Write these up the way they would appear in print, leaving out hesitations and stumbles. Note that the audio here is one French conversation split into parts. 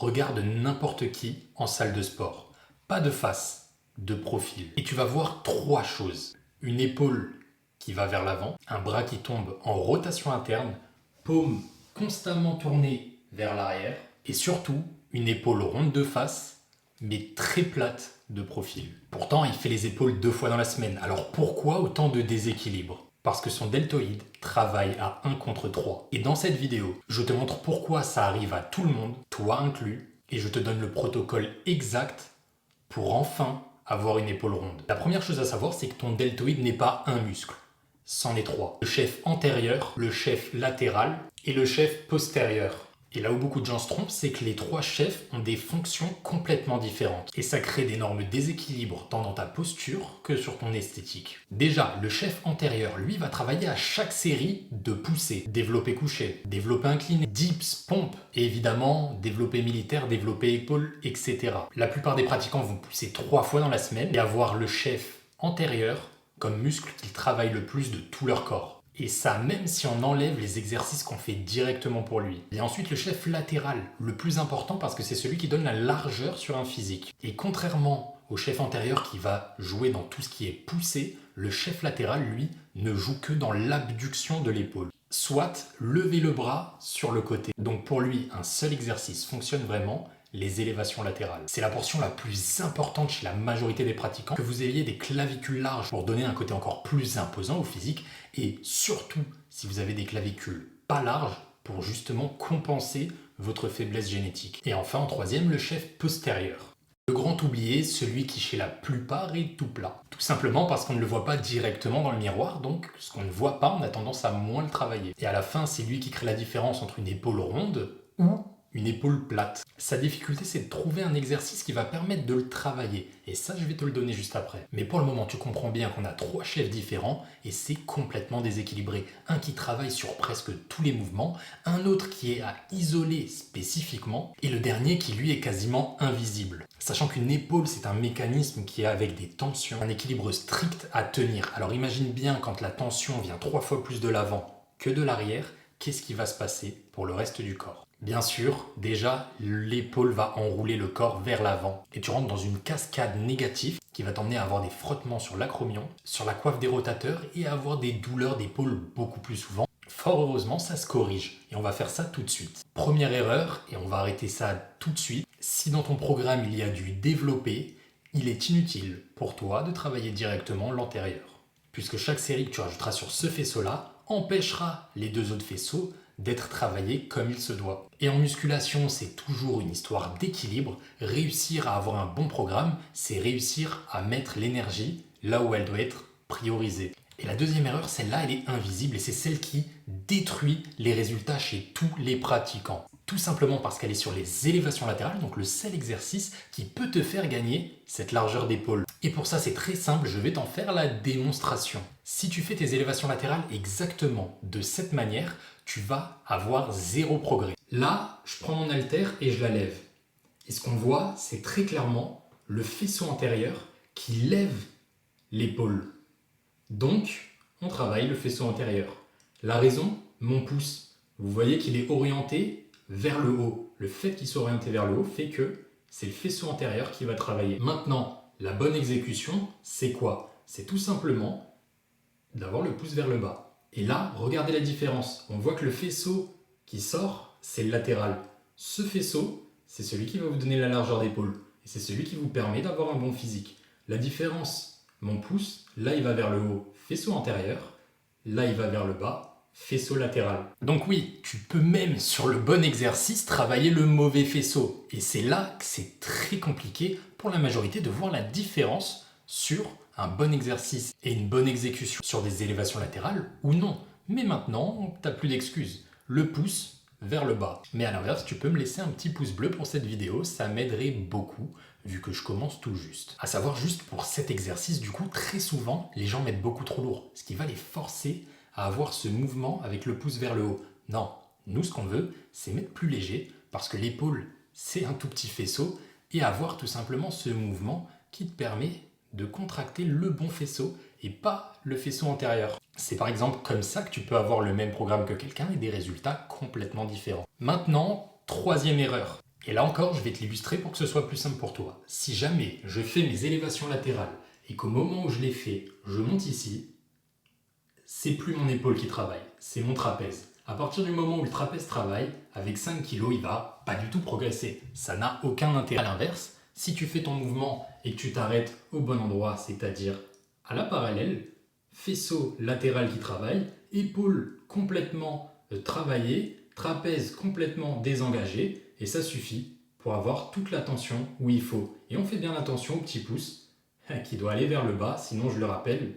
Regarde n'importe qui en salle de sport. Pas de face, de profil. Et tu vas voir trois choses. Une épaule qui va vers l'avant, un bras qui tombe en rotation interne, paume constamment tournée vers l'arrière, et surtout une épaule ronde de face, mais très plate de profil. Pourtant, il fait les épaules 2 fois dans la semaine. Alors pourquoi autant de déséquilibre ? Parce que son deltoïde travaille à 1 contre 3. Et dans cette vidéo, je te montre pourquoi ça arrive à tout le monde, toi inclus, et je te donne le protocole exact pour enfin avoir une épaule ronde. La première chose à savoir, c'est que ton deltoïde n'est pas un muscle. C'en est 3. Le chef antérieur, le chef latéral et le chef postérieur. Et là où beaucoup de gens se trompent, c'est que les 3 chefs ont des fonctions complètement différentes. Et ça crée d'énormes déséquilibres tant dans ta posture que sur ton esthétique. Déjà, le chef antérieur, lui, va travailler à chaque série de poussées. Développé couché, développé incliné, dips, pompe, et évidemment, développé militaire, développé épaule, etc. La plupart des pratiquants vont pousser 3 fois dans la semaine et avoir le chef antérieur comme muscle qu'ils travaillent le plus de tout leur corps. Et ça, même si on enlève les exercices qu'on fait directement pour lui. Et ensuite, le chef latéral, le plus important parce que c'est celui qui donne la largeur sur un physique. Et contrairement au chef antérieur qui va jouer dans tout ce qui est poussé, le chef latéral, lui, ne joue que dans l'abduction de l'épaule. Soit lever le bras sur le côté. Donc pour lui, un seul exercice fonctionne vraiment, les élévations latérales. C'est la portion la plus importante chez la majorité des pratiquants, que vous ayez des clavicules larges pour donner un côté encore plus imposant au physique, et surtout si vous avez des clavicules pas larges pour justement compenser votre faiblesse génétique. Et enfin en troisième, le chef postérieur. Le grand oublié, celui qui chez la plupart est tout plat. Tout simplement parce qu'on ne le voit pas directement dans le miroir, donc ce qu'on ne voit pas, on a tendance à moins le travailler. Et à la fin, c'est lui qui crée la différence entre une épaule ronde ou une épaule plate. Sa difficulté, c'est de trouver un exercice qui va permettre de le travailler. Et ça, je vais te le donner juste après. Mais pour le moment, tu comprends bien qu'on a 3 chefs différents et c'est complètement déséquilibré. Un qui travaille sur presque tous les mouvements, un autre qui est à isoler spécifiquement, et le dernier qui, lui, est quasiment invisible. Sachant qu'une épaule, c'est un mécanisme qui est avec des tensions, un équilibre strict à tenir. Alors imagine bien quand la tension vient 3 fois plus de l'avant que de l'arrière, qu'est-ce qui va se passer pour le reste du corps ? Bien sûr, déjà, l'épaule va enrouler le corps vers l'avant et tu rentres dans une cascade négative qui va t'emmener à avoir des frottements sur l'acromion, sur la coiffe des rotateurs et à avoir des douleurs d'épaule beaucoup plus souvent. Fort heureusement, ça se corrige et on va faire ça tout de suite. Première erreur, et on va arrêter ça tout de suite, si dans ton programme il y a du développé, il est inutile pour toi de travailler directement l'antérieur, puisque chaque série que tu rajouteras sur ce faisceau-là empêchera les 2 autres faisceaux d'être travaillé comme il se doit. Et en musculation, c'est toujours une histoire d'équilibre. Réussir à avoir un bon programme, c'est réussir à mettre l'énergie là où elle doit être priorisée. Et la deuxième erreur, celle-là, elle est invisible et c'est celle qui détruit les résultats chez tous les pratiquants. Tout simplement parce qu'elle est sur les élévations latérales, donc le seul exercice qui peut te faire gagner cette largeur d'épaule. Et pour ça, c'est très simple, je vais t'en faire la démonstration. Si tu fais tes élévations latérales exactement de cette manière, tu vas avoir 0 progrès. Là, je prends mon haltère et je la lève. Et ce qu'on voit, c'est très clairement le faisceau antérieur qui lève l'épaule. Donc, on travaille le faisceau antérieur. La raison, mon pouce. Vous voyez qu'il est orienté vers le haut. Le fait qu'il soit orienté vers le haut fait que c'est le faisceau antérieur qui va travailler. Maintenant, la bonne exécution, c'est quoi ? C'est tout simplement d'avoir le pouce vers le bas. Et là, regardez la différence. On voit que le faisceau qui sort, c'est le latéral. Ce faisceau, c'est celui qui va vous donner la largeur d'épaule. Et c'est celui qui vous permet d'avoir un bon physique. La différence, mon pouce, là il va vers le haut, faisceau antérieur. Là il va vers le bas, faisceau latéral. Donc oui, tu peux même sur le bon exercice travailler le mauvais faisceau. Et c'est là que c'est très compliqué pour la majorité de voir la différence sur un bon exercice et une bonne exécution sur des élévations latérales ou non. Mais maintenant, tu n'as plus d'excuses. Le pouce vers le bas. Mais à l'inverse, tu peux me laisser un petit pouce bleu pour cette vidéo, ça m'aiderait beaucoup vu que je commence tout juste. À savoir juste pour cet exercice, du coup, très souvent, les gens mettent beaucoup trop lourd, ce qui va les forcer à avoir ce mouvement avec le pouce vers le haut. Non, nous ce qu'on veut, c'est mettre plus léger parce que l'épaule, c'est un tout petit faisceau et avoir tout simplement ce mouvement qui te permet de contracter le bon faisceau et pas le faisceau antérieur. C'est par exemple comme ça que tu peux avoir le même programme que quelqu'un et des résultats complètement différents. Maintenant, troisième erreur. Et là encore, je vais te l'illustrer pour que ce soit plus simple pour toi. Si jamais je fais mes élévations latérales et qu'au moment où je les fais, je monte ici, c'est plus mon épaule qui travaille, c'est mon trapèze. À partir du moment où le trapèze travaille, avec 5 kg, il va pas du tout progresser. Ça n'a aucun intérêt. À l'inverse, si tu fais ton mouvement et que tu t'arrêtes au bon endroit, c'est-à-dire à la parallèle, faisceau latéral qui travaille, épaule complètement travaillée, trapèze complètement désengagé, et ça suffit pour avoir toute la tension où il faut. Et on fait bien attention au petit pouce qui doit aller vers le bas, sinon je le rappelle,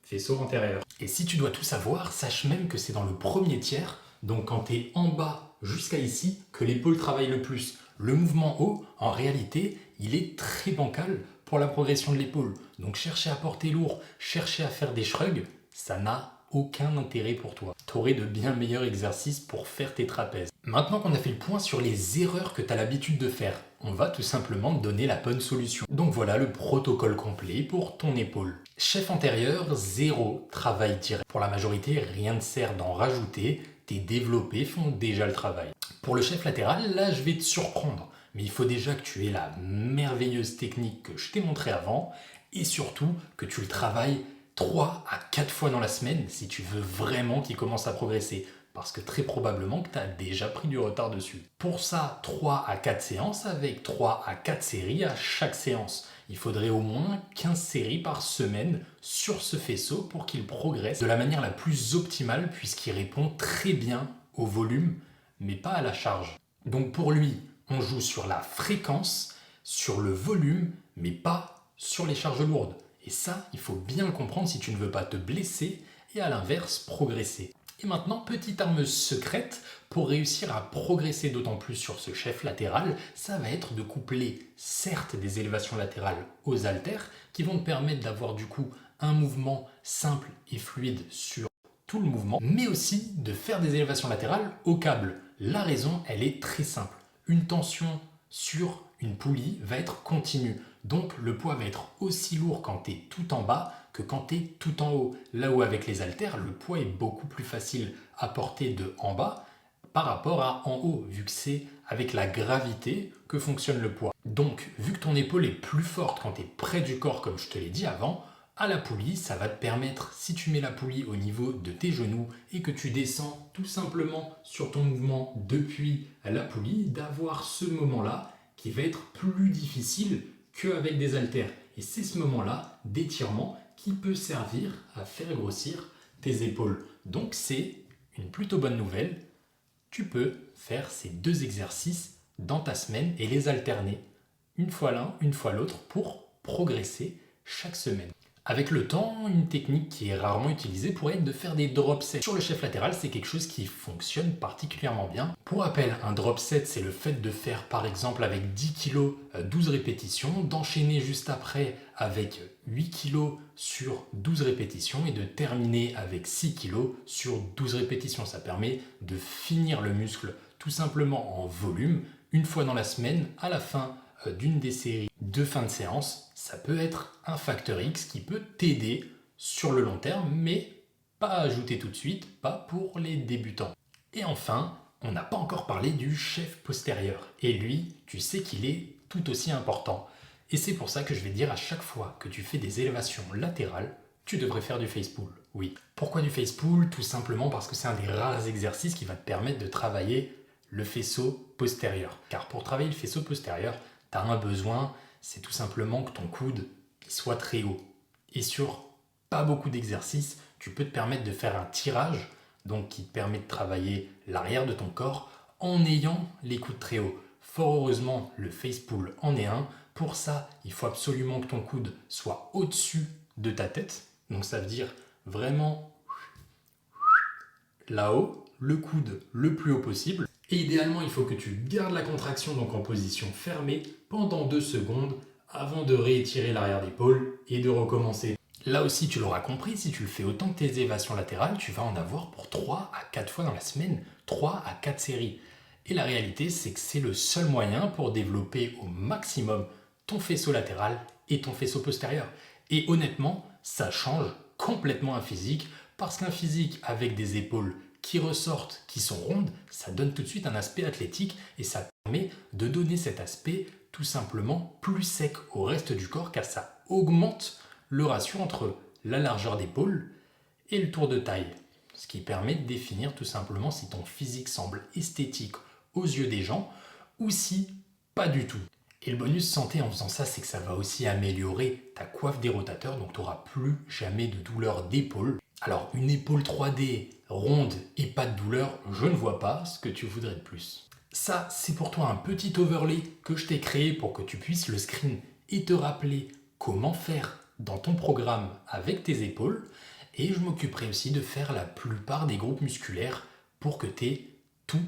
faisceau antérieur. Et si tu dois tout savoir, sache même que c'est dans le premier tiers, donc quand tu es en bas jusqu'à ici, que l'épaule travaille le plus. Le mouvement haut, en réalité, il est très bancal pour la progression de l'épaule. Donc chercher à porter lourd, chercher à faire des shrugs, ça n'a aucun intérêt pour toi. Tu aurais de bien meilleurs exercices pour faire tes trapèzes. Maintenant qu'on a fait le point sur les erreurs que tu as l'habitude de faire, on va tout simplement te donner la bonne solution. Donc voilà le protocole complet pour ton épaule. Chef antérieur, 0 travail direct. Pour la majorité, rien ne sert d'en rajouter, tes développés font déjà le travail. Pour le chef latéral, là je vais te surprendre, mais il faut déjà que tu aies la merveilleuse technique que je t'ai montrée avant, et surtout que tu le travailles 3 à 4 fois dans la semaine si tu veux vraiment qu'il commence à progresser. Parce que très probablement que tu as déjà pris du retard dessus. Pour ça, 3 à 4 séances avec 3 à 4 séries à chaque séance. Il faudrait au moins 15 séries par semaine sur ce faisceau pour qu'il progresse de la manière la plus optimale puisqu'il répond très bien au volume mais pas à la charge. Donc pour lui, on joue sur la fréquence, sur le volume mais pas sur les charges lourdes. Et ça, il faut bien le comprendre si tu ne veux pas te blesser et à l'inverse progresser. Et maintenant, petite arme secrète pour réussir à progresser d'autant plus sur ce chef latéral, ça va être de coupler certes des élévations latérales aux haltères qui vont te permettre d'avoir du coup un mouvement simple et fluide sur tout le mouvement, mais aussi de faire des élévations latérales au câble. La raison, elle est très simple. Une tension sur une poulie va être continue. Donc le poids va être aussi lourd quand tu es tout en bas que quand tu es tout en haut. Là où avec les haltères, le poids est beaucoup plus facile à porter de en bas par rapport à en haut, vu que c'est avec la gravité que fonctionne le poids. Donc, vu que ton épaule est plus forte quand tu es près du corps, comme je te l'ai dit avant, à la poulie, ça va te permettre, si tu mets la poulie au niveau de tes genoux et que tu descends tout simplement sur ton mouvement depuis la poulie, d'avoir ce moment-là qui va être plus difficile qu'avec des haltères. Et c'est ce moment-là d'étirement qui peut servir à faire grossir tes épaules. Donc c'est une plutôt bonne nouvelle. Tu peux faire ces deux exercices dans ta semaine et les alterner, une fois l'un, une fois l'autre, pour progresser chaque semaine. Avec le temps, une technique qui est rarement utilisée pourrait être de faire des drop sets. Sur le chef latéral, c'est quelque chose qui fonctionne particulièrement bien. Pour rappel, un drop set, c'est le fait de faire par exemple avec 10 kg 12 répétitions, d'enchaîner juste après avec 8 kg sur 12 répétitions et de terminer avec 6 kg sur 12 répétitions. Ça permet de finir le muscle tout simplement en volume une fois dans la semaine à la fin d'une des séries de fin de séance. Ça peut être un facteur X qui peut t'aider sur le long terme, mais pas à ajouter tout de suite, pas pour les débutants. Et enfin, on n'a pas encore parlé du chef postérieur. Et lui, tu sais qu'il est tout aussi important. Et c'est pour ça que je vais dire à chaque fois que tu fais des élévations latérales, tu devrais faire du face pull. Oui. Pourquoi du face pull? Tout simplement parce que c'est un des rares exercices qui va te permettre de travailler le faisceau postérieur. Car pour travailler le faisceau postérieur, tu as un besoin, c'est tout simplement que ton coude soit très haut. Et sur pas beaucoup d'exercices, tu peux te permettre de faire un tirage, donc qui te permet de travailler l'arrière de ton corps en ayant les coudes très hauts. Fort heureusement, le face pull en est un. Pour ça, il faut absolument que ton coude soit au-dessus de ta tête. Donc ça veut dire vraiment là-haut, le coude le plus haut possible. Et idéalement, il faut que tu gardes la contraction donc en position fermée pendant 2 secondes avant de réétirer l'arrière d'épaule et de recommencer. Là aussi, tu l'auras compris, si tu le fais autant que tes élévations latérales, tu vas en avoir pour 3 à 4 fois dans la semaine, 3 à 4 séries. Et la réalité, c'est que c'est le seul moyen pour développer au maximum ton faisceau latéral et ton faisceau postérieur. Et honnêtement, ça change complètement un physique, parce qu'un physique avec des épaules qui ressortent, qui sont rondes, ça donne tout de suite un aspect athlétique et ça permet de donner cet aspect tout simplement plus sec au reste du corps car ça augmente le ratio entre la largeur d'épaule et le tour de taille. Ce qui permet de définir tout simplement si ton physique semble esthétique aux yeux des gens ou si pas du tout. Et le bonus santé en faisant ça, c'est que ça va aussi améliorer ta coiffe des rotateurs, donc tu n'auras plus jamais de douleur d'épaule. Alors une épaule 3D ronde et pas de douleur, je ne vois pas ce que tu voudrais de plus. Ça, c'est pour toi un petit overlay que je t'ai créé pour que tu puisses le screen et te rappeler comment faire dans ton programme avec tes épaules. Et je m'occuperai aussi de faire la plupart des groupes musculaires pour que tu aies tout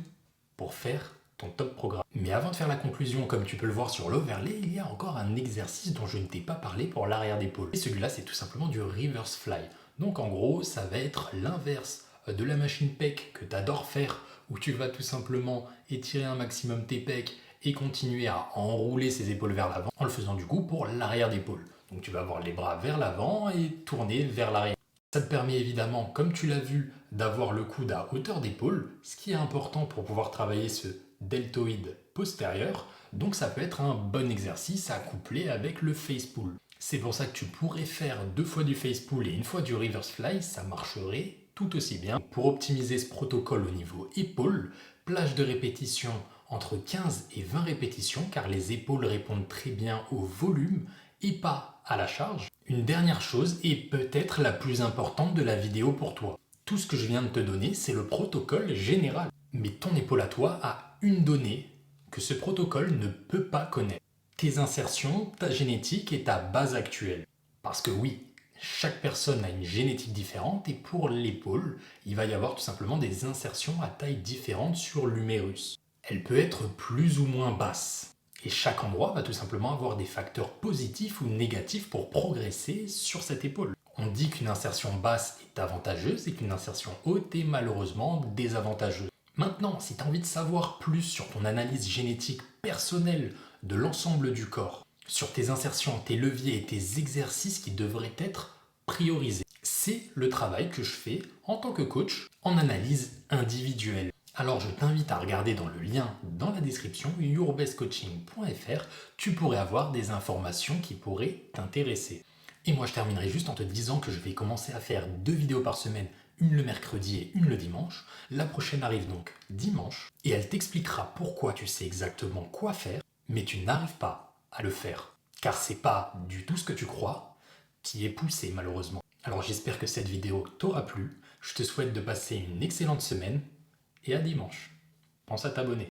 pour faire ton top programme. Mais avant de faire la conclusion, comme tu peux le voir sur l'overlay, il y a encore un exercice dont je ne t'ai pas parlé pour l'arrière d'épaule. Et celui-là, c'est tout simplement du reverse fly. Donc en gros, ça va être l'inverse de la machine pec que tu adores faire, où tu vas tout simplement étirer un maximum tes pecs et continuer à enrouler ses épaules vers l'avant, en le faisant du coup pour l'arrière d'épaule. Donc tu vas avoir les bras vers l'avant et tourner vers l'arrière. Ça te permet évidemment, comme tu l'as vu, d'avoir le coude à hauteur d'épaule, ce qui est important pour pouvoir travailler ce deltoïde postérieur, donc ça peut être un bon exercice à coupler avec le face pull. C'est pour ça que tu pourrais faire 2 fois du face pull et 1 fois du reverse fly, ça marcherait tout aussi bien. Pour optimiser ce protocole au niveau épaule, plage de répétition entre 15 et 20 répétitions, car les épaules répondent très bien au volume et pas à la charge. Une dernière chose, et peut-être la plus importante de la vidéo pour toi. Tout ce que je viens de te donner, c'est le protocole général. Mais ton épaule à toi a une donnée que ce protocole ne peut pas connaître. Tes insertions, ta génétique et ta base actuelle. Parce que oui, chaque personne a une génétique différente et pour l'épaule, il va y avoir tout simplement des insertions à taille différente sur l'humérus. Elle peut être plus ou moins basse. Et chaque endroit va tout simplement avoir des facteurs positifs ou négatifs pour progresser sur cette épaule. On dit qu'une insertion basse est avantageuse et qu'une insertion haute est malheureusement désavantageuse. Maintenant, si tu as envie de savoir plus sur ton analyse génétique personnelle de l'ensemble du corps, sur tes insertions, tes leviers et tes exercices qui devraient être priorisés, c'est le travail que je fais en tant que coach en analyse individuelle. Alors je t'invite à regarder dans le lien dans la description yourbestcoaching.fr, tu pourrais avoir des informations qui pourraient t'intéresser. Et moi je terminerai juste en te disant que je vais commencer à faire 2 vidéos par semaine, une le mercredi et une le dimanche. La prochaine arrive donc dimanche et elle t'expliquera pourquoi tu sais exactement quoi faire, mais tu n'arrives pas à le faire. Car c'est pas du tout ce que tu crois qui est poussé malheureusement. Alors j'espère que cette vidéo t'aura plu, je te souhaite de passer une excellente semaine et à dimanche. Pense à t'abonner.